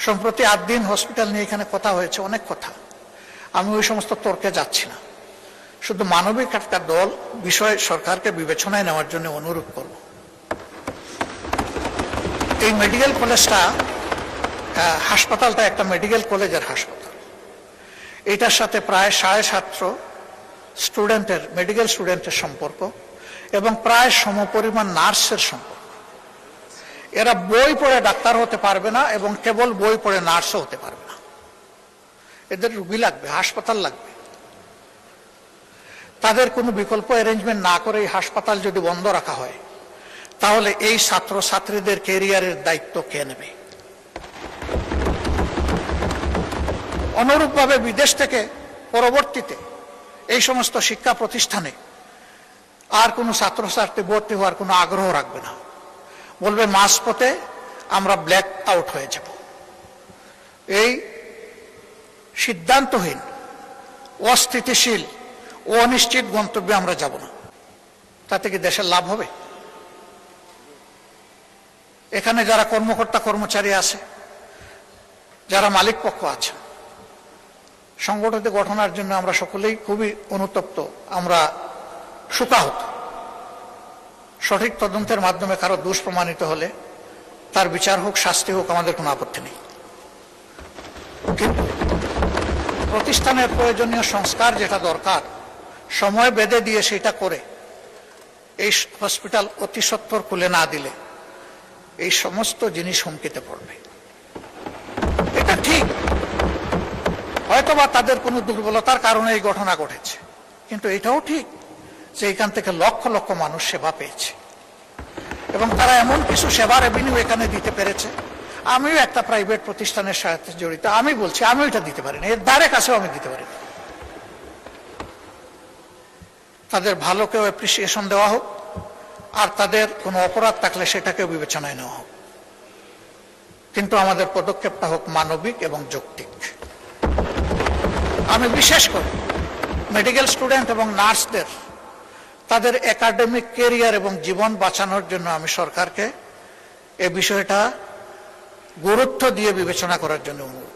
সম্প্রতি 8 দিন হসপিটাল নিয়ে এখানে কথা হয়েছে, অনেক কথা। আমি ওই সমস্ত তর্কে যাচ্ছি না, শুধু মানবিক একটা দল বিষয় সরকারকে বিবেচনায় নেওয়ার জন্য অনুরোধ করব। এই মেডিকেল কলেজটা, হাসপাতালটা একটা মেডিকেল কলেজের হাসপাতাল। এটার সাথে প্রায় 750 স্টুডেন্টের, মেডিকেল স্টুডেন্টের সম্পর্ক এবং প্রায় সমপরিমাণ নার্সের সম্পর্ক। এরা বই পড়ে ডাক্তার হতে পারবে না এবং কেবল বই পড়ে নার্সও হতে পারবে না। এদের রুগী লাগবে, হাসপাতাল লাগবে। তাদের কোনো বিকল্প অ্যারেঞ্জমেন্ট না করে এই হাসপাতাল যদি বন্ধ রাখা হয়, তাহলে এই ছাত্র ছাত্রীদের ক্যারিয়ারের দায়িত্ব কে নেবে? অনুরূপভাবে বিদেশ থেকে পরবর্তীতে এই সমস্ত শিক্ষা প্রতিষ্ঠানে আর কোনো ছাত্রছাত্রী ভর্তি হওয়ার কোনো আগ্রহ রাখবে না, বলবে মাঝপথে আমরা ব্ল্যাক আউট হয়ে যাব। এই সিদ্ধান্তহীন, অস্থিতিশীল ও অনিশ্চিত গন্তব্যে আমরা যাব না। তাতে কি দেশের লাভ হবে? এখানে যারা কর্মকর্তা কর্মচারী আছে, যারা মালিক পক্ষ আছে, সংগঠিত গঠনের জন্য আমরা সকলেই খুবই অনুতপ্ত, আমরা শোকাহত। সঠিক তদন্তের মাধ্যমে কারো দোষ প্রমাণিত হলে তার বিচার হোক, শাস্তি হোক, আমাদের কোনো আপত্তি নেই। কিন্তু প্রতিষ্ঠানের প্রয়োজনীয় সংস্কার যেটা দরকার, সময় বেঁধে দিয়ে সেটা করে এই হসপিটাল অতি সত্বর খুলে না দিলে এই সমস্ত জিনিস হুমকিতে পড়বে। এটা ঠিক, হয়তোবা তাদের কোনো দুর্বলতার কারণে এই ঘটনা ঘটেছে, কিন্তু এটাও ঠিক যে এখান থেকে লক্ষ লক্ষ মানুষ সেবা পেয়েছে এবং তারা এমন কিছু সেবার রেভিনিউ এখানে দিতে পেরেছে। আমিও একটা প্রাইভেট প্রতিষ্ঠানের সাথে জড়িত, আমি বলছি আমি এটা দিতে পারি না, এর ধারে কাছেও আমি দিতে পারি না। তাদের ভালোকেও অ্যাপ্রিসিয়েশন দেওয়া হোক, আর তাদের কোনো অপরাধ থাকলে সেটাকেও বিবেচনায় নেওয়া হোক, কিন্তু আমাদের পদক্ষেপটা হোক মানবিক এবং যৌক্তিক। আমি বিশেষ করে মেডিকেল স্টুডেন্ট এবং নার্সদের তাদের একাডেমিক ক্যারিয়ার এবং জীবন বাঁচানোর জন্য আমি সরকারকে এই বিষয়টা গুরুত্ব দিয়ে বিবেচনা করার জন্য অনুরোধ